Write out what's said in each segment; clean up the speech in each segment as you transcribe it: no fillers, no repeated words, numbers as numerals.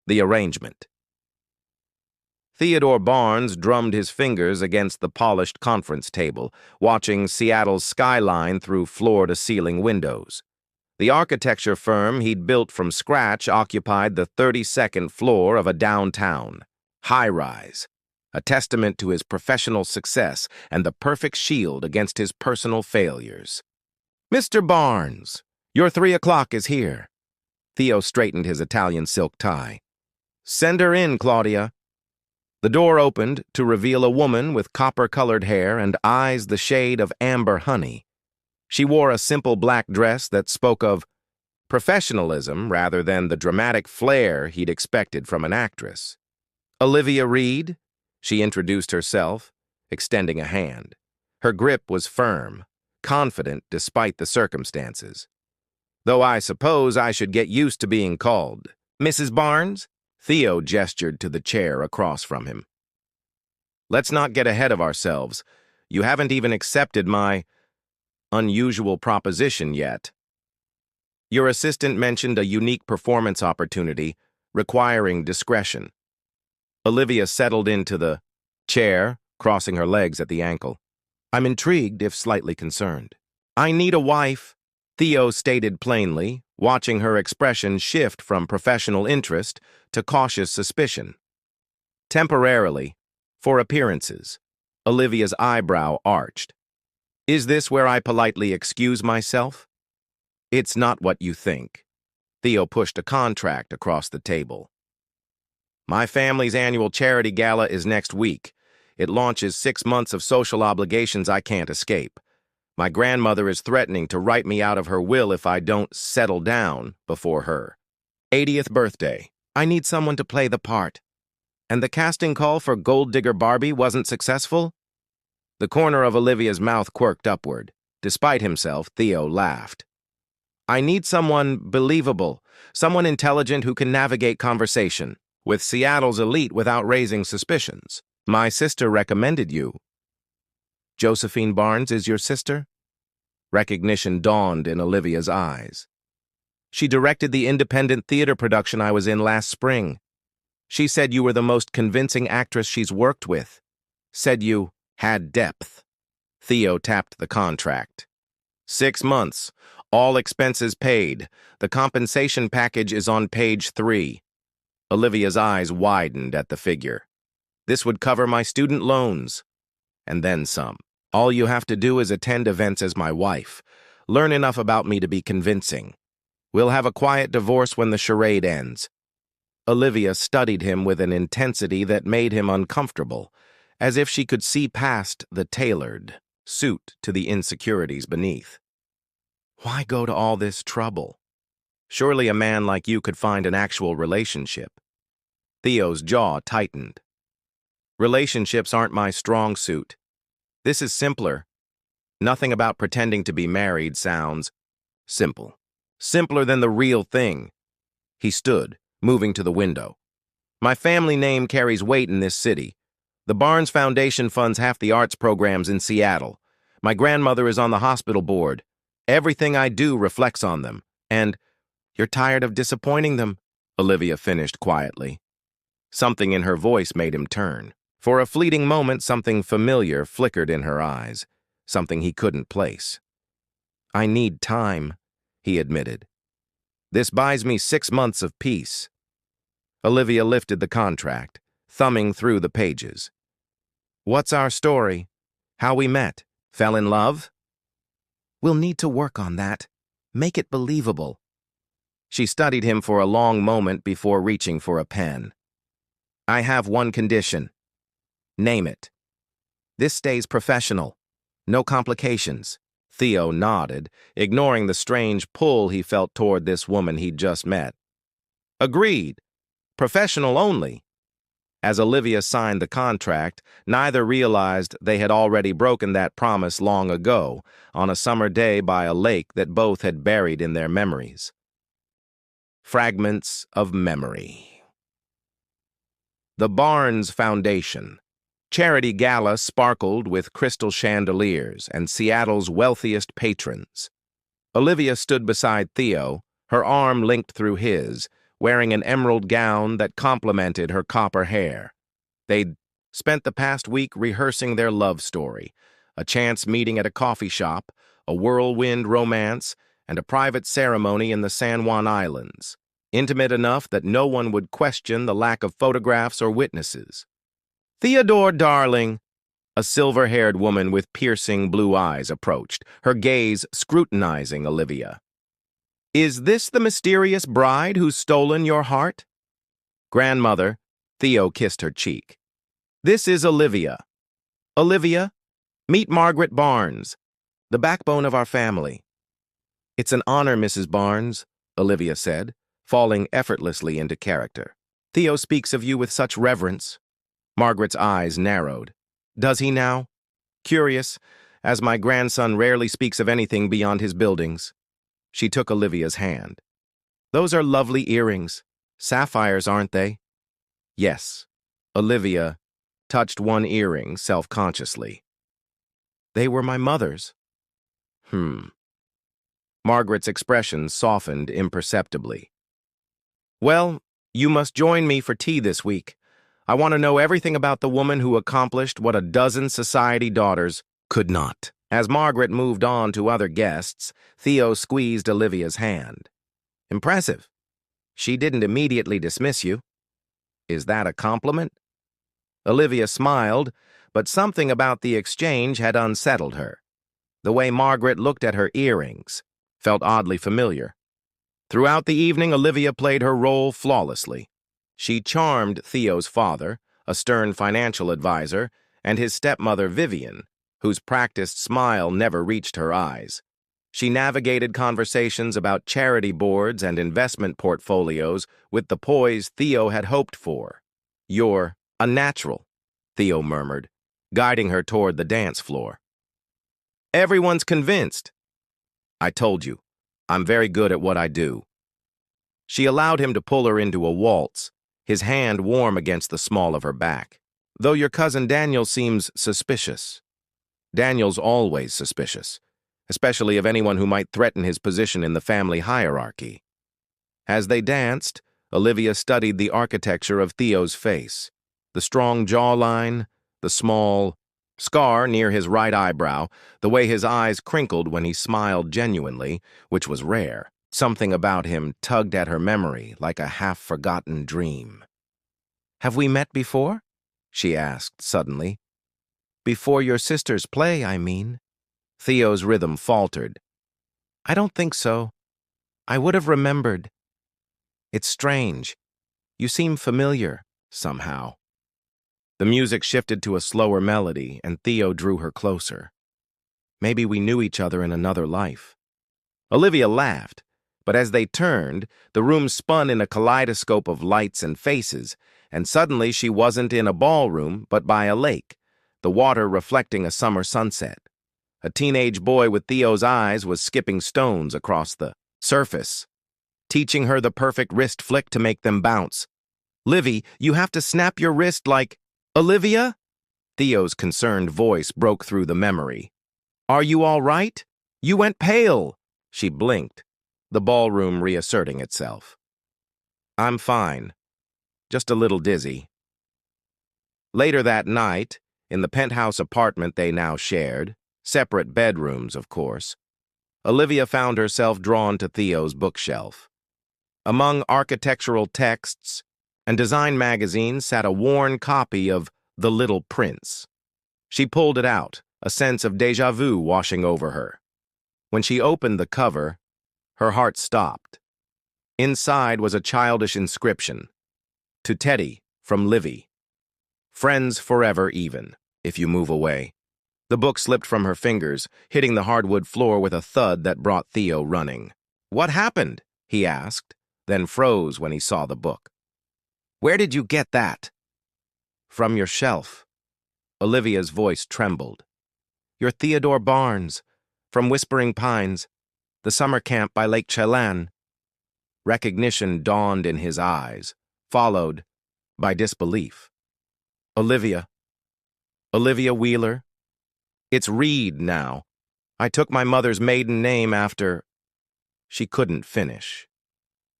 The arrangement. Theodore Barnes drummed his fingers against the polished conference table, watching Seattle's skyline through floor-to-ceiling windows. The architecture firm he'd built from scratch occupied the 32nd floor of a downtown high-rise, a testament to his professional success and the perfect shield against his personal failures. "Mr. Barnes, your 3 o'clock is here." Theo straightened his Italian silk tie. "Send her in, Claudia." The door opened to reveal a woman with copper-colored hair and eyes the shade of amber honey. She wore a simple black dress that spoke of professionalism rather than the dramatic flair he'd expected from an actress. "Olivia Reed," she introduced herself, extending a hand. Her grip was firm, confident despite the circumstances. "Though I suppose I should get used to being called Mrs. Barnes?" Theo gestured to the chair across from him. "Let's not get ahead of ourselves. You haven't even accepted my unusual proposition yet. Your assistant mentioned a unique performance opportunity requiring discretion." Olivia settled into the chair, crossing her legs at the ankle. "I'm intrigued, if slightly concerned." "I need a wife," Theo stated plainly, watching her expression shift from professional interest to cautious suspicion. Temporarily, for appearances, Olivia's eyebrow arched. "Is this where I politely excuse myself?" "It's not what you think." Theo pushed a contract across the table. "My family's annual charity gala is next week. It launches 6 months of social obligations I can't escape. My grandmother is threatening to write me out of her will if I don't settle down before her 80th birthday. I need someone to play the part. And the casting call for Gold Digger Barbie wasn't successful?" The corner of Olivia's mouth quirked upward. Despite himself, Theo laughed. "I need someone believable, someone intelligent who can navigate conversation with Seattle's elite without raising suspicions. My sister recommended you." "Josephine Barnes is your sister?" Recognition dawned in Olivia's eyes. "She directed the independent theater production I was in last spring. She said you were the most convincing actress she's worked with. Said you had depth." Theo tapped the contract. 6 months, all expenses paid. The compensation package is on page 3. Olivia's eyes widened at the figure. "This would cover my student loans. And then some. All you have to do is attend events as my wife. Learn enough about me to be convincing. We'll have a quiet divorce when the charade ends." Olivia studied him with an intensity that made him uncomfortable, as if she could see past the tailored suit to the insecurities beneath. "Why go to all this trouble? Surely a man like you could find an actual relationship." Theo's jaw tightened. "Relationships aren't my strong suit. This is simpler. Nothing about pretending to be married sounds simple. Simpler than the real thing." He stood, moving to the window. "My family name carries weight in this city. The Barnes Foundation funds half the arts programs in Seattle. My grandmother is on the hospital board. Everything I do reflects on them. And you're tired of disappointing them," Olivia finished quietly. Something in her voice made him turn. For a fleeting moment, something familiar flickered in her eyes, something he couldn't place. "I need time," he admitted. "This buys me 6 months of peace." Olivia lifted the contract, thumbing through the pages. "What's our story? How we met? Fell in love?" "We'll need to work on that. Make it believable." She studied him for a long moment before reaching for a pen. "I have one condition." "Name it." "This stays professional. No complications." Theo nodded, ignoring the strange pull he felt toward this woman he'd just met. "Agreed. Professional only." As Olivia signed the contract, neither realized they had already broken that promise long ago, on a summer day by a lake that both had buried in their memories. Fragments of memory. The Barnes Foundation. Charity gala sparkled with crystal chandeliers and Seattle's wealthiest patrons. Olivia stood beside Theo, her arm linked through his, wearing an emerald gown that complemented her copper hair. They'd spent the past week rehearsing their love story, a chance meeting at a coffee shop, a whirlwind romance, and a private ceremony in the San Juan Islands, intimate enough that no one would question the lack of photographs or witnesses. "Theodore, darling," a silver-haired woman with piercing blue eyes approached, her gaze scrutinizing Olivia. "Is this the mysterious bride who's stolen your heart?" "Grandmother," Theo kissed her cheek. "This is Olivia. Olivia, meet Margaret Barnes, the backbone of our family." "It's an honor, Mrs. Barnes," Olivia said, falling effortlessly into character. "Theo speaks of you with such reverence." Margaret's eyes narrowed. "Does he now?" "Curious, as my grandson rarely speaks of anything beyond his buildings." She took Olivia's hand. "Those are lovely earrings. Sapphires, aren't they?" "Yes." Olivia touched one earring self-consciously. "They were my mother's." Margaret's expression softened imperceptibly. "Well, you must join me for tea this week. I want to know everything about the woman who accomplished what a dozen society daughters could not." As Margaret moved on to other guests, Theo squeezed Olivia's hand. "Impressive. She didn't immediately dismiss you. Is that a compliment?" Olivia smiled, but something about the exchange had unsettled her. The way Margaret looked at her earrings felt oddly familiar. Throughout the evening, Olivia played her role flawlessly. She charmed Theo's father, a stern financial advisor, and his stepmother Vivian, whose practiced smile never reached her eyes. She navigated conversations about charity boards and investment portfolios with the poise Theo had hoped for. "You're a natural," Theo murmured, guiding her toward the dance floor. "Everyone's convinced." "I told you, I'm very good at what I do." She allowed him to pull her into a waltz, his hand warm against the small of her back. "Though your cousin Daniel seems suspicious." Daniel's always suspicious, especially of anyone who might threaten his position in the family hierarchy. As they danced, Olivia studied the architecture of Theo's face, the strong jawline, the small scar near his right eyebrow, the way his eyes crinkled when he smiled genuinely, which was rare. Something about him tugged at her memory like a half-forgotten dream. "Have we met before?" she asked suddenly. "Before your sister's play, I mean." Theo's rhythm faltered. "I don't think so. I would have remembered." "It's strange. You seem familiar, somehow." The music shifted to a slower melody, and Theo drew her closer. "Maybe we knew each other in another life." Olivia laughed, but as they turned, the room spun in a kaleidoscope of lights and faces, and suddenly she wasn't in a ballroom, but by a lake, the water reflecting a summer sunset. A teenage boy with Theo's eyes was skipping stones across the surface, teaching her the perfect wrist flick to make them bounce. "Livy, you have to snap your wrist like..." "Olivia?" Theo's concerned voice broke through the memory. "Are you all right? You went pale." She blinked, the ballroom reasserting itself. "I'm fine. Just a little dizzy." Later that night, in the penthouse apartment they now shared, separate bedrooms, of course, Olivia found herself drawn to Theo's bookshelf. Among architectural texts and design magazines sat a worn copy of The Little Prince. She pulled it out, a sense of déjà vu washing over her. When she opened the cover, her heart stopped. Inside was a childish inscription. "To Teddy, from Livy. Friends forever even, if you move away." The book slipped from her fingers, hitting the hardwood floor with a thud that brought Theo running. "What happened?" he asked, then froze when he saw the book. "Where did you get that?" "From your shelf." Olivia's voice trembled. "You're Theodore Barnes, from Whispering Pines, the summer camp by Lake Chelan." Recognition dawned in his eyes, followed by disbelief. "Olivia. Olivia Wheeler. It's Reed now. I took my mother's maiden name after..." She couldn't finish.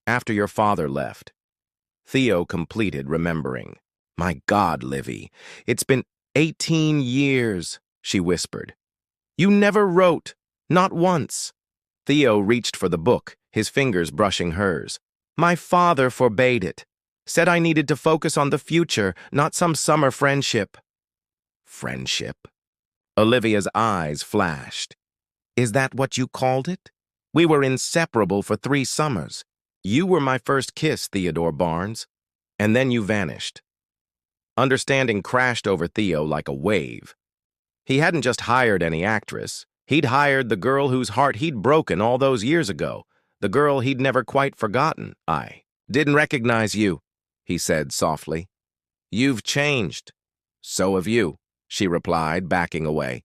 After your father left. Theo completed, remembering. My God, Livy, it's been 18 years, she whispered. You never wrote, not once. Theo reached for the book, his fingers brushing hers. My father forbade it. Said I needed to focus on the future, not some summer friendship. Friendship? Olivia's eyes flashed. Is that what you called it? We were inseparable for 3 summers. You were my first kiss, Theodore Barnes. And then you vanished. Understanding crashed over Theo like a wave. He hadn't just hired any actress. He'd hired the girl whose heart he'd broken all those years ago, the girl he'd never quite forgotten. I didn't recognize you, he said softly. You've changed. So have you, she replied, backing away.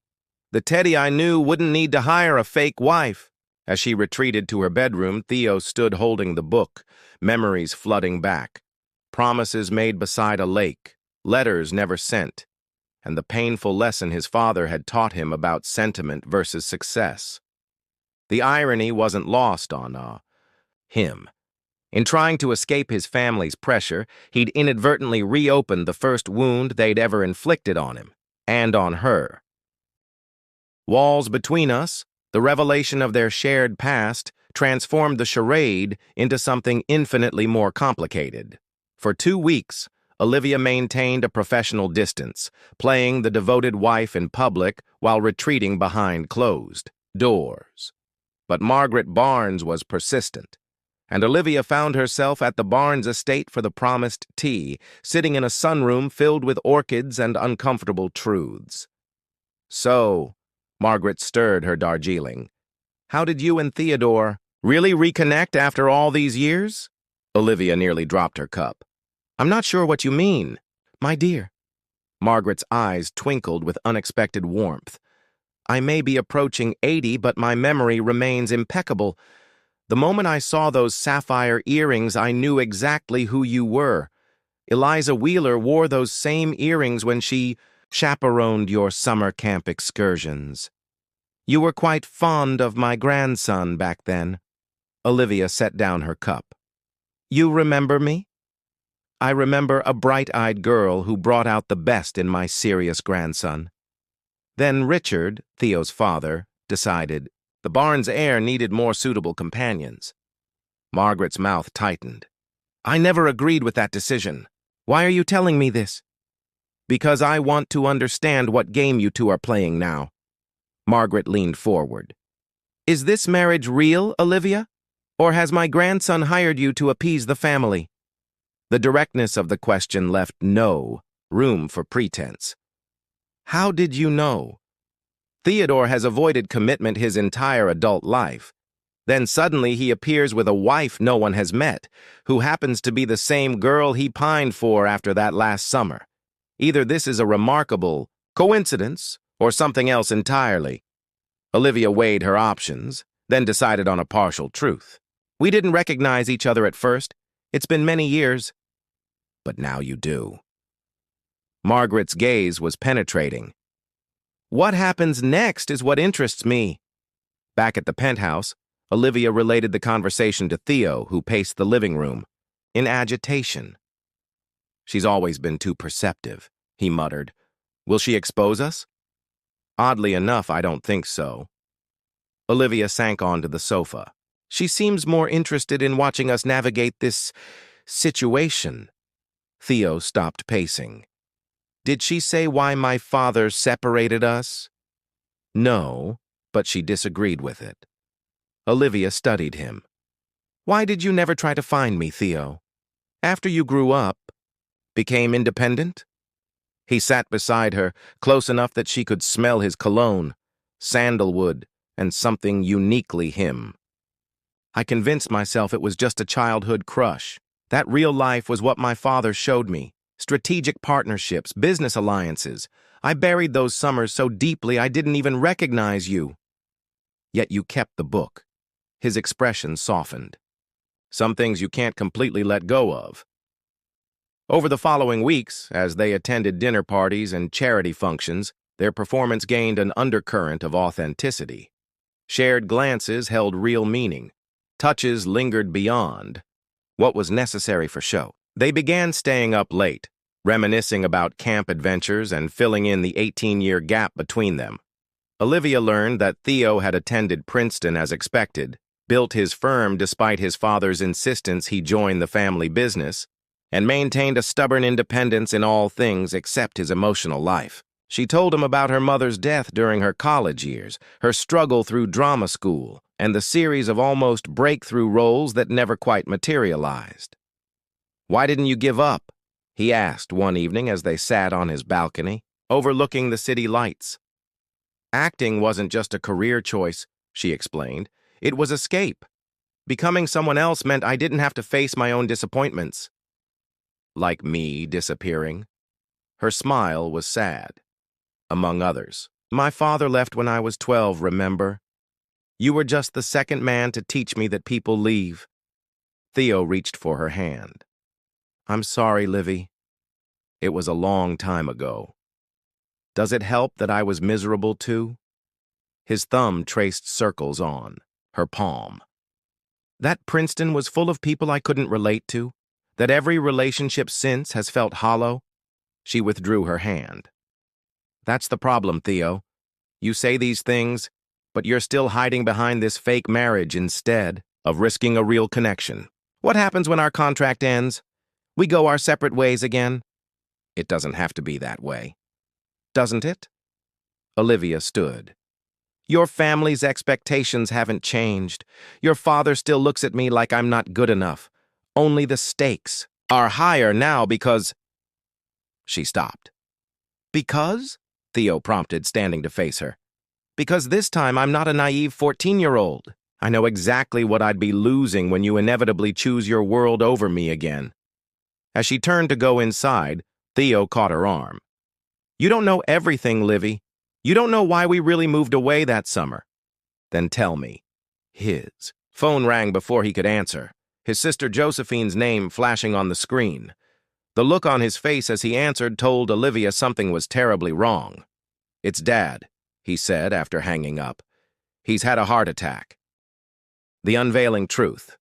The Teddy I knew wouldn't need to hire a fake wife. As she retreated to her bedroom, Theo stood holding the book, memories flooding back. Promises made beside a lake, letters never sent, and the painful lesson his father had taught him about sentiment versus success. The irony wasn't lost on him. In trying to escape his family's pressure, he'd inadvertently reopened the first wound they'd ever inflicted on him, and on her. Walls between us, the revelation of their shared past, transformed the charade into something infinitely more complicated. For 2 weeks, Olivia maintained a professional distance, playing the devoted wife in public while retreating behind closed doors. But Margaret Barnes was persistent, and Olivia found herself at the Barnes estate for the promised tea, sitting in a sunroom filled with orchids and uncomfortable truths. So, Margaret stirred her Darjeeling. How did you and Theodore really reconnect after all these years? Olivia nearly dropped her cup. I'm not sure what you mean, my dear. Margaret's eyes twinkled with unexpected warmth. I may be approaching 80, but my memory remains impeccable. The moment I saw those sapphire earrings, I knew exactly who you were. Eliza Wheeler wore those same earrings when she chaperoned your summer camp excursions. You were quite fond of my grandson back then. Olivia set down her cup. You remember me? I remember a bright-eyed girl who brought out the best in my serious grandson. Then Richard, Theo's father, decided the Barnes heir needed more suitable companions. Margaret's mouth tightened. I never agreed with that decision. Why are you telling me this? Because I want to understand what game you two are playing now. Margaret leaned forward. Is this marriage real, Olivia? Or has my grandson hired you to appease the family? The directness of the question left no room for pretense. How did you know? Theodore has avoided commitment his entire adult life. Then suddenly he appears with a wife no one has met, who happens to be the same girl he pined for after that last summer. Either this is a remarkable coincidence or something else entirely. Olivia weighed her options, then decided on a partial truth. We didn't recognize each other at first. It's been many years. But now you do. Margaret's gaze was penetrating. What happens next is what interests me. Back at the penthouse, Olivia related the conversation to Theo, who paced the living room, in agitation. She's always been too perceptive, he muttered. Will she expose us? Oddly enough, I don't think so. Olivia sank onto the sofa. She seems more interested in watching us navigate this situation. Theo stopped pacing. Did she say why my father separated us? No, but she disagreed with it. Olivia studied him. Why did you never try to find me, Theo? After you grew up, became independent? He sat beside her, close enough that she could smell his cologne, sandalwood, and something uniquely him. I convinced myself it was just a childhood crush. That real life was what my father showed me. Strategic partnerships, business alliances. I buried those summers so deeply I didn't even recognize you. Yet you kept the book. His expression softened. Some things you can't completely let go of. Over the following weeks, as they attended dinner parties and charity functions, their performance gained an undercurrent of authenticity. Shared glances held real meaning. Touches lingered beyond. what was necessary for show. They began staying up late, reminiscing about camp adventures and filling in the 18-year gap between them. Olivia learned that Theo had attended Princeton as expected, built his firm despite his father's insistence he join the family business, and maintained a stubborn independence in all things except his emotional life. She told him about her mother's death during her college years, her struggle through drama school, and the series of almost breakthrough roles that never quite materialized. "Why didn't you give up?" he asked one evening as they sat on his balcony, overlooking the city lights. "Acting wasn't just a career choice," she explained. "It was escape. Becoming someone else meant I didn't have to face my own disappointments." Like me disappearing. Her smile was sad. Among others, "My father left when I was 12, remember? You were just the second man to teach me that people leave." Theo reached for her hand. "I'm sorry, Livy. It was a long time ago. Does it help that I was miserable too?" His thumb traced circles on her palm. "That Princeton was full of people I couldn't relate to, that every relationship since has felt hollow." She withdrew her hand. "That's the problem, Theo. You say these things, but you're still hiding behind this fake marriage instead of risking a real connection. What happens when our contract ends? We go our separate ways again?" "It doesn't have to be that way." "Doesn't it?" Olivia stood. "Your family's expectations haven't changed. Your father still looks at me like I'm not good enough. Only the stakes are higher now because—" She stopped. "Because?" Theo prompted, standing to face her. "Because this time I'm not a naive 14-year-old. I know exactly what I'd be losing when you inevitably choose your world over me again." As she turned to go inside, Theo caught her arm. "You don't know everything, Livy. You don't know why we really moved away that summer." "Then tell me." His phone rang before he could answer, his sister Josephine's name flashing on the screen. The look on his face as he answered told Olivia something was terribly wrong. "It's Dad," he said after hanging up. "He's had a heart attack." The unveiling truth.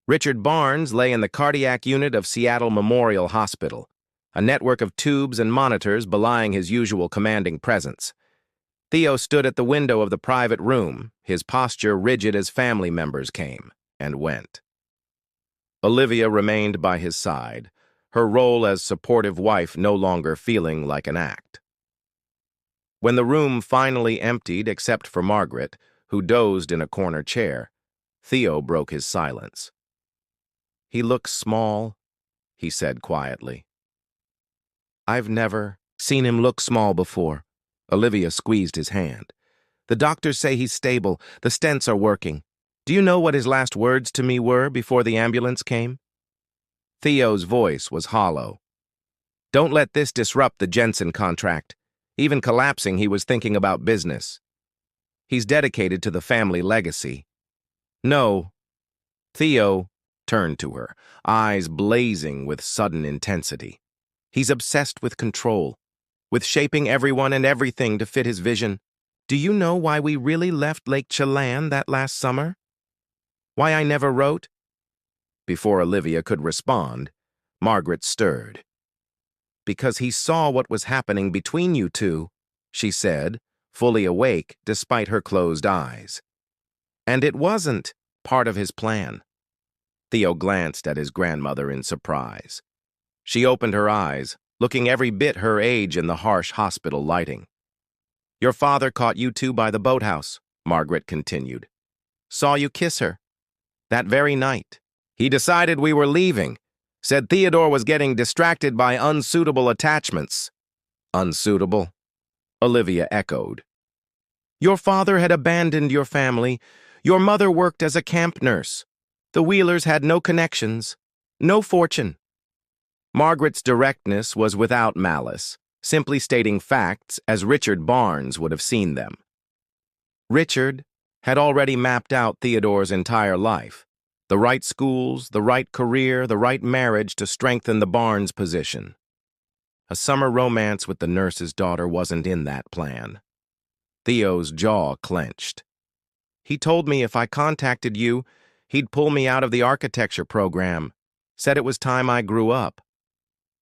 Richard Barnes lay in the cardiac unit of Seattle Memorial Hospital, a network of tubes and monitors belying his usual commanding presence. Theo stood at the window of the private room, his posture rigid as family members came and went. Olivia remained by his side, her role as supportive wife no longer feeling like an act. When the room finally emptied except for Margaret, who dozed in a corner chair, Theo broke his silence. "He looks small," he said quietly. "I've never seen him look small before." Olivia squeezed his hand. "The doctors say he's stable. The stents are working. Do you know what his last words to me were before the ambulance came?" Theo's voice was hollow. "Don't let this disrupt the Jensen contract." Even collapsing, he was thinking about business. "He's dedicated to the family legacy." "No." Theo turned to her, eyes blazing with sudden intensity. "He's obsessed with control, with shaping everyone and everything to fit his vision. Do you know why we really left Lake Chelan that last summer? Why I never wrote?" Before Olivia could respond, Margaret stirred. "Because he saw what was happening between you two," she said, fully awake despite her closed eyes. "And it wasn't part of his plan." Theo glanced at his grandmother in surprise. She opened her eyes, looking every bit her age in the harsh hospital lighting. "Your father caught you two by the boathouse," Margaret continued. "Saw you kiss her. That very night. He decided we were leaving. Said Theodore was getting distracted by unsuitable attachments." "Unsuitable?" Olivia echoed. "Your father had abandoned your family. Your mother worked as a camp nurse. The Wheelers had no connections, no fortune." Margaret's directness was without malice, simply stating facts as Richard Barnes would have seen them. Richard had already mapped out Theodore's entire life. The right schools, the right career, the right marriage to strengthen the Barnes position. A summer romance with the nurse's daughter wasn't in that plan. Theo's jaw clenched. "He told me if I contacted you, He'd pull me out of the architecture program. Said it was time I grew up.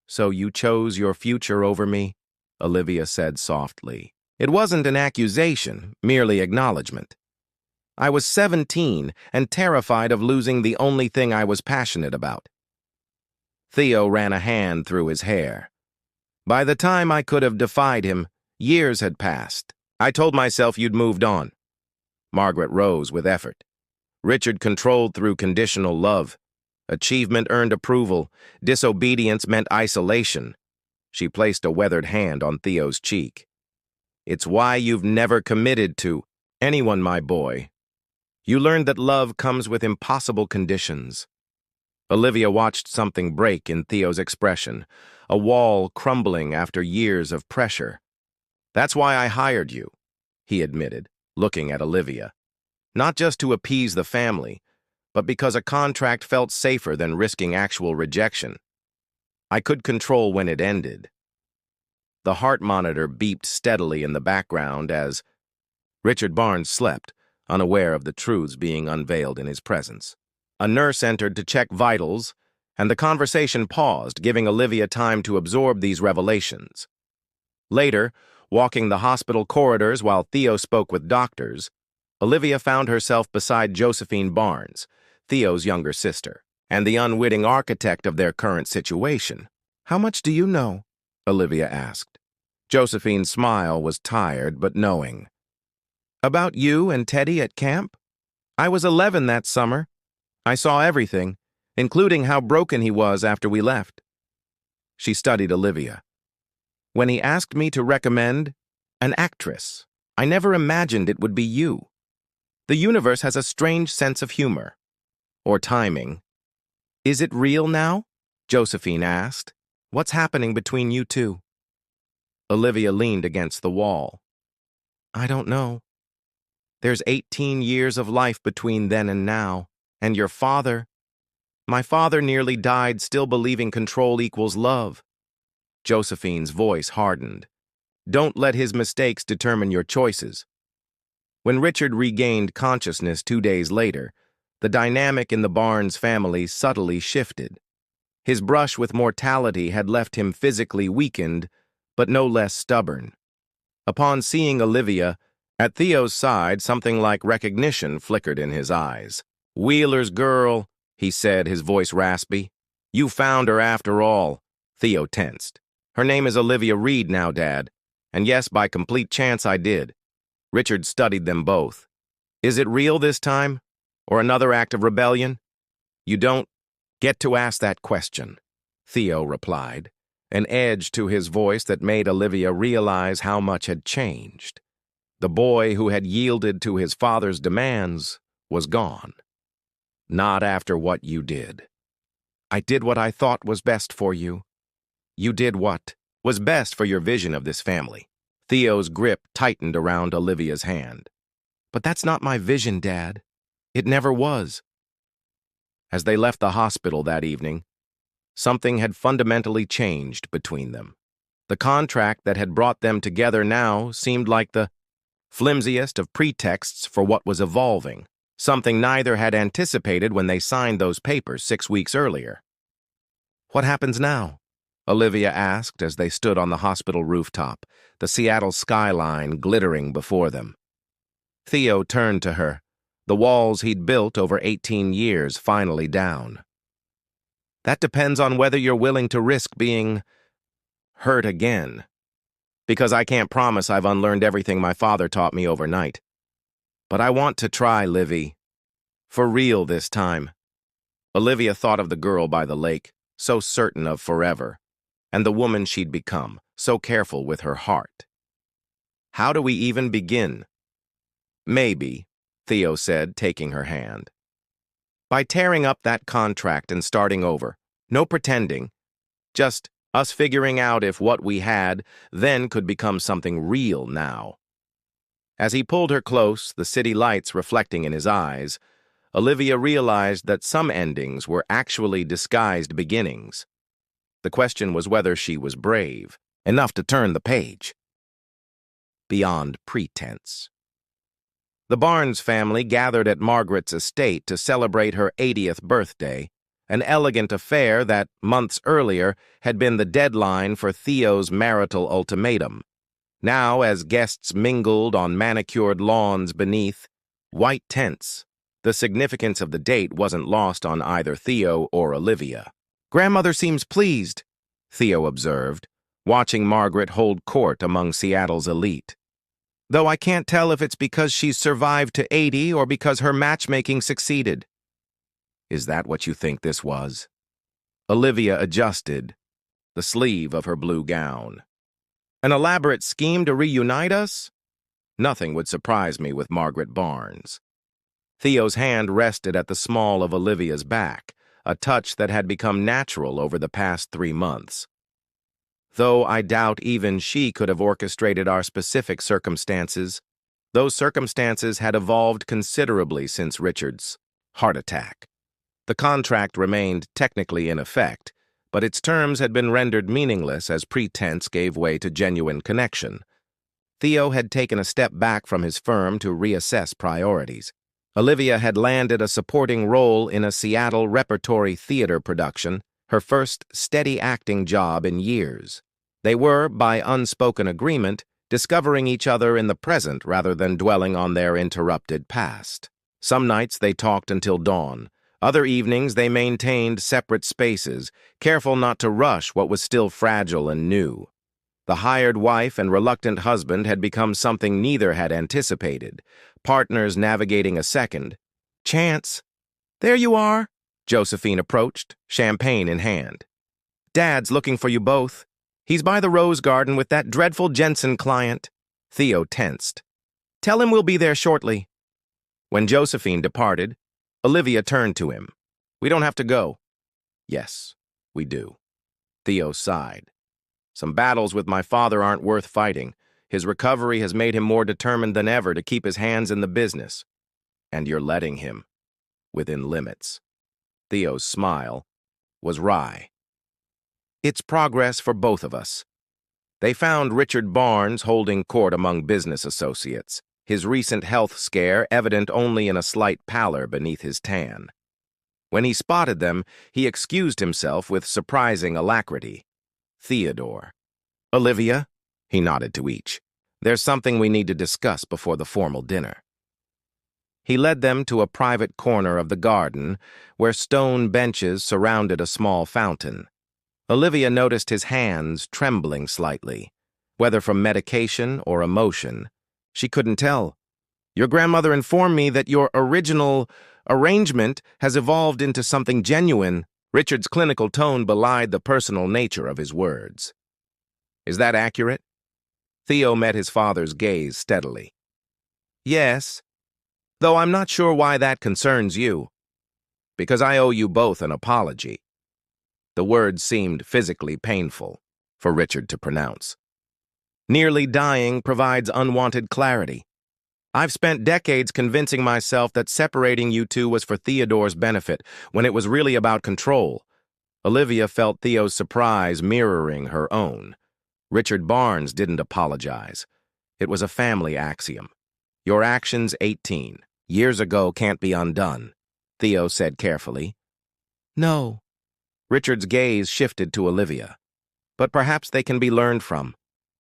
So you chose your future over me? Olivia said softly. It wasn't an accusation, merely acknowledgement. I was 17 and terrified of losing the only thing I was passionate about. Theo ran a hand through his hair. By the time I could have defied him, years had passed. I told myself you'd moved on. Margaret rose with effort. Richard controlled through conditional love. Achievement earned approval. Disobedience meant isolation. She placed a weathered hand on Theo's cheek. It's why you've never committed to anyone, my boy. You learned that love comes with impossible conditions. Olivia watched something break in Theo's expression, a wall crumbling after years of pressure. That's why I hired you, he admitted, looking at Olivia. Not just to appease the family, but because a contract felt safer than risking actual rejection. I could control when it ended. The heart monitor beeped steadily in the background as Richard Barnes slept, unaware of the truths being unveiled in his presence. A nurse entered to check vitals, and the conversation paused, giving Olivia time to absorb these revelations. Later, walking the hospital corridors while Theo spoke with doctors, Olivia found herself beside Josephine Barnes, Theo's younger sister, and the unwitting architect of their current situation. How much do you know? Olivia asked. Josephine's smile was tired but knowing. About you and Teddy at camp? I was 11 that summer. I saw everything, including how broken he was after we left. She studied Olivia. When he asked me to recommend an actress, I never imagined it would be you. The universe has a strange sense of humor. Or timing. Is it real now? Josephine asked. What's happening between you two? Olivia leaned against the wall. I don't know. There's 18 years of life between then and now. And your father? My father nearly died still believing control equals love. Josephine's voice hardened. Don't let his mistakes determine your choices. When Richard regained consciousness 2 days later, the dynamic in the Barnes family subtly shifted. His brush with mortality had left him physically weakened, but no less stubborn. Upon seeing Olivia, at Theo's side, something like recognition flickered in his eyes. Wheeler's girl, he said, his voice raspy. You found her after all. Theo tensed. Her name is Olivia Reed now, Dad. And yes, by complete chance I did. Richard studied them both. Is it real this time? Or another act of rebellion? You don't get to ask that question, Theo replied, an edge to his voice that made Olivia realize how much had changed. The boy who had yielded to his father's demands was gone. Not after what you did. I did what I thought was best for you. You did what was best for your vision of this family. Theo's grip tightened around Olivia's hand. But that's not my vision, Dad. It never was. As they left the hospital that evening, something had fundamentally changed between them. The contract that had brought them together now seemed like the flimsiest of pretexts for what was evolving, something neither had anticipated when they signed those papers 6 weeks earlier. What happens now? Olivia asked as they stood on the hospital rooftop, the Seattle skyline glittering before them. Theo turned to her, the walls he'd built over 18 years finally down. That depends on whether you're willing to risk being hurt again. Because I can't promise I've unlearned everything my father taught me overnight. But I want to try, Livy. For real this time. Olivia thought of the girl by the lake, so certain of forever, and the woman she'd become, so careful with her heart. How do we even begin? Maybe, Theo said, taking her hand. By tearing up that contract and starting over, no pretending, just us figuring out if what we had then could become something real now. As he pulled her close, the city lights reflecting in his eyes, Olivia realized that some endings were actually disguised beginnings. The question was whether she was brave, enough to turn the page. Beyond pretense. The Barnes family gathered at Margaret's estate to celebrate her 80th birthday, an elegant affair that, months earlier, had been the deadline for Theo's marital ultimatum. Now, as guests mingled on manicured lawns beneath white tents, the significance of the date wasn't lost on either Theo or Olivia. "Grandmother seems pleased," Theo observed, watching Margaret hold court among Seattle's elite. "Though I can't tell if it's because she's survived to 80 or because her matchmaking succeeded." "Is that what you think this was?" Olivia adjusted the sleeve of her blue gown. "An elaborate scheme to reunite us?" "Nothing would surprise me with Margaret Barnes." Theo's hand rested at the small of Olivia's back, a touch that had become natural over the past 3 months. "Though I doubt even she could have orchestrated our specific circumstances. Those circumstances had evolved considerably since Richard's heart attack. The contract remained technically in effect, but its terms had been rendered meaningless as pretense gave way to genuine connection. Theo had taken a step back from his firm to reassess priorities. Olivia had landed a supporting role in a Seattle repertory theater production, her first steady acting job in years. They were, by unspoken agreement, discovering each other in the present rather than dwelling on their interrupted past. Some nights they talked until dawn. Other evenings they maintained separate spaces, careful not to rush what was still fragile and new. The hired wife and reluctant husband had become something neither had anticipated, partners navigating a second chance. "There you are," Josephine approached, champagne in hand. "Dad's looking for you both. He's by the rose garden with that dreadful Jensen client." Theo tensed. "Tell him we'll be there shortly." When Josephine departed, Olivia turned to him. "We don't have to go." "Yes, we do." Theo sighed. "Some battles with my father aren't worth fighting. His recovery has made him more determined than ever to keep his hands in the business. And you're letting him, within limits." Theo's smile was wry. "It's progress for both of us." They found Richard Barnes holding court among business associates, his recent health scare evident only in a slight pallor beneath his tan. When he spotted them, he excused himself with surprising alacrity. "Theodore." "Olivia?" He nodded to each. "There's something we need to discuss before the formal dinner." He led them to a private corner of the garden, where stone benches surrounded a small fountain. Olivia noticed his hands trembling slightly, whether from medication or emotion. She couldn't tell. "Your grandmother informed me that your original arrangement has evolved into something genuine." Richard's clinical tone belied the personal nature of his words. "Is that accurate?" Theo met his father's gaze steadily. "Yes, though I'm not sure why that concerns you." "Because I owe you both an apology." The words seemed physically painful for Richard to pronounce. "Nearly dying provides unwanted clarity. I've spent decades convincing myself that separating you two was for Theodore's benefit, when it was really about control." Olivia felt Theo's surprise mirroring her own. Richard Barnes didn't apologize. It was a family axiom. "Your actions 18 years ago can't be undone," Theo said carefully. "No." Richard's gaze shifted to Olivia. "But perhaps they can be learned from.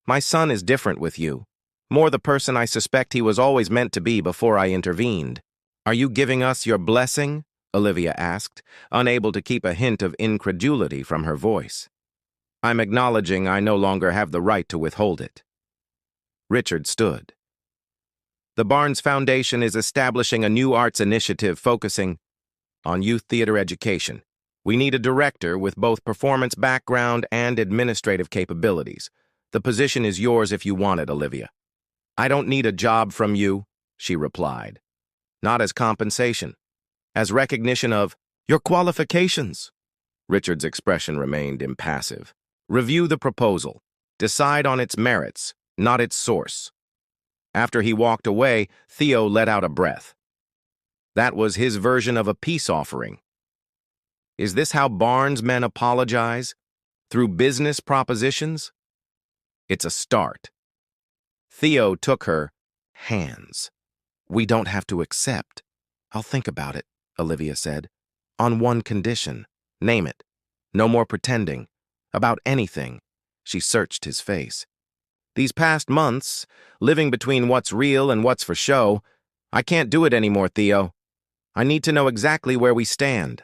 My son is different with you. More the person I suspect he was always meant to be before I intervened." "Are you giving us your blessing?" Olivia asked, unable to keep a hint of incredulity from her voice. "I'm acknowledging I no longer have the right to withhold it." Richard stood. "The Barnes Foundation is establishing a new arts initiative focusing on youth theater education. We need a director with both performance background and administrative capabilities. The position is yours if you want it, Olivia." "I don't need a job from you," she replied. "Not as compensation. As recognition of your qualifications." Richard's expression remained impassive. "Review the proposal. Decide on its merits, not its source." After he walked away, Theo let out a breath. That was his version of a peace offering. Is this how Barnes men apologize? Through business propositions? It's a start. Theo took her hands. We don't have to accept. I'll think about it, Olivia said. On one condition. Name it. No more pretending. About anything. She searched his face. These past months, living between what's real and what's for show, I can't do it anymore, Theo. I need to know exactly where we stand.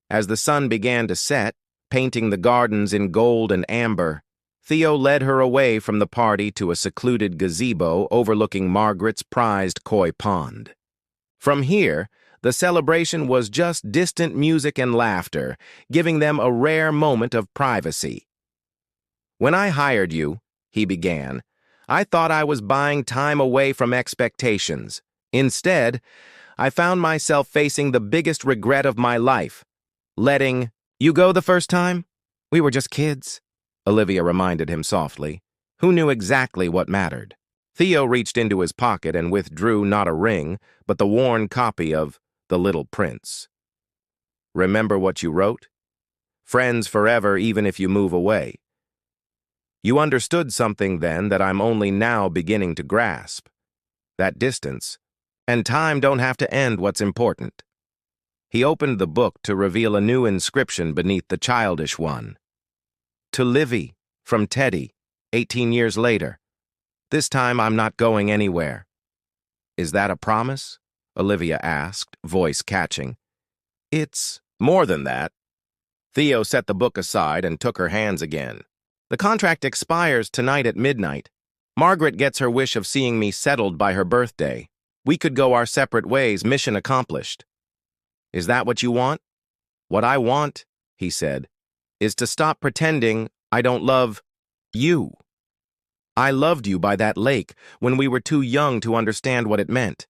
As the sun began to set, painting the gardens in gold and amber, Theo led her away from the party to a secluded gazebo overlooking Margaret's prized koi pond. From here, the celebration was just distant music and laughter, giving them a rare moment of privacy. When I hired you, he began, I thought I was buying time away from expectations. Instead, I found myself facing the biggest regret of my life. Letting you go the first time? We were just kids, Olivia reminded him softly. Who knew exactly what mattered? Theo reached into his pocket and withdrew not a ring, but the worn copy of The Little Prince. Remember what you wrote? Friends forever even if you move away. You understood something then that I'm only now beginning to grasp. That distance and time don't have to end what's important. He opened the book to reveal a new inscription beneath the childish one. To Livy, from Teddy, 18 years later. This time I'm not going anywhere. Is that a promise? Olivia asked, voice catching. It's more than that. Theo set the book aside and took her hands again. The contract expires tonight at midnight. Margaret gets her wish of seeing me settled by her birthday. We could go our separate ways, mission accomplished. Is that what you want? What I want, he said, is to stop pretending I don't love you. I loved you by that lake when we were too young to understand what it meant.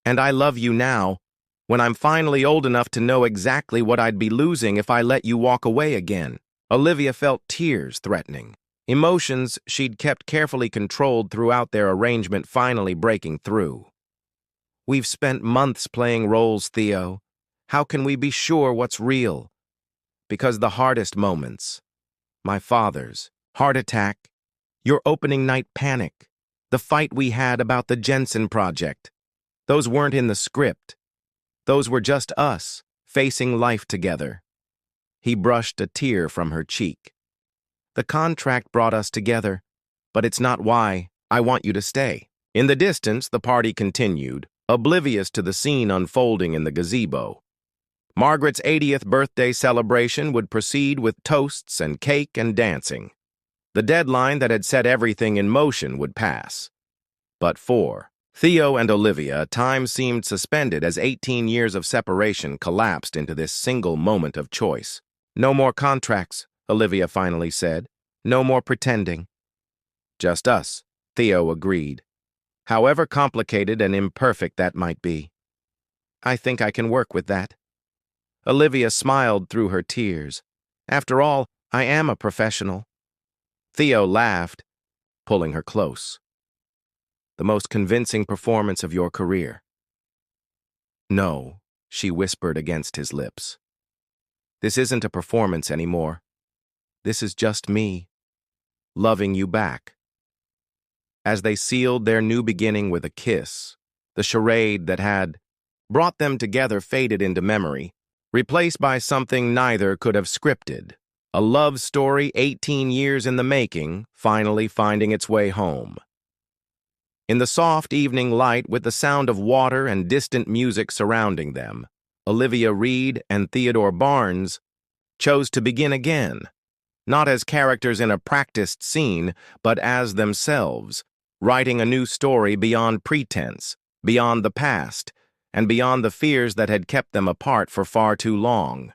And I love you now, when I'm finally old enough to know exactly what I'd be losing if I let you walk away again. Olivia felt tears threatening, emotions she'd kept carefully controlled throughout their arrangement finally breaking through. We've spent months playing roles, Theo. How can we be sure what's real? Because the hardest moments, my father's heart attack, your opening night panic, the fight we had about the Jensen project, those weren't in the script. Those were just us, facing life together. He brushed a tear from her cheek. The contract brought us together, but it's not why I want you to stay. In the distance, the party continued, oblivious to the scene unfolding in the gazebo. Margaret's 80th birthday celebration would proceed with toasts and cake and dancing. The deadline that had set everything in motion would pass. But for Theo and Olivia, time seemed suspended as 18 years of separation collapsed into this single moment of choice. No more contracts, Olivia finally said. No more pretending. Just us, Theo agreed. However complicated and imperfect that might be. I think I can work with that. Olivia smiled through her tears. After all, I am a professional. Theo laughed, pulling her close. The most convincing performance of your career. No, she whispered against his lips. This isn't a performance anymore. This is just me, loving you back. As they sealed their new beginning with a kiss, the charade that had brought them together faded into memory, replaced by something neither could have scripted. A love story 18 years in the making, finally finding its way home. In the soft evening light, with the sound of water and distant music surrounding them, Olivia Reed and Theodore Barnes chose to begin again, not as characters in a practiced scene, but as themselves, writing a new story beyond pretense, beyond the past, and beyond the fears that had kept them apart for far too long.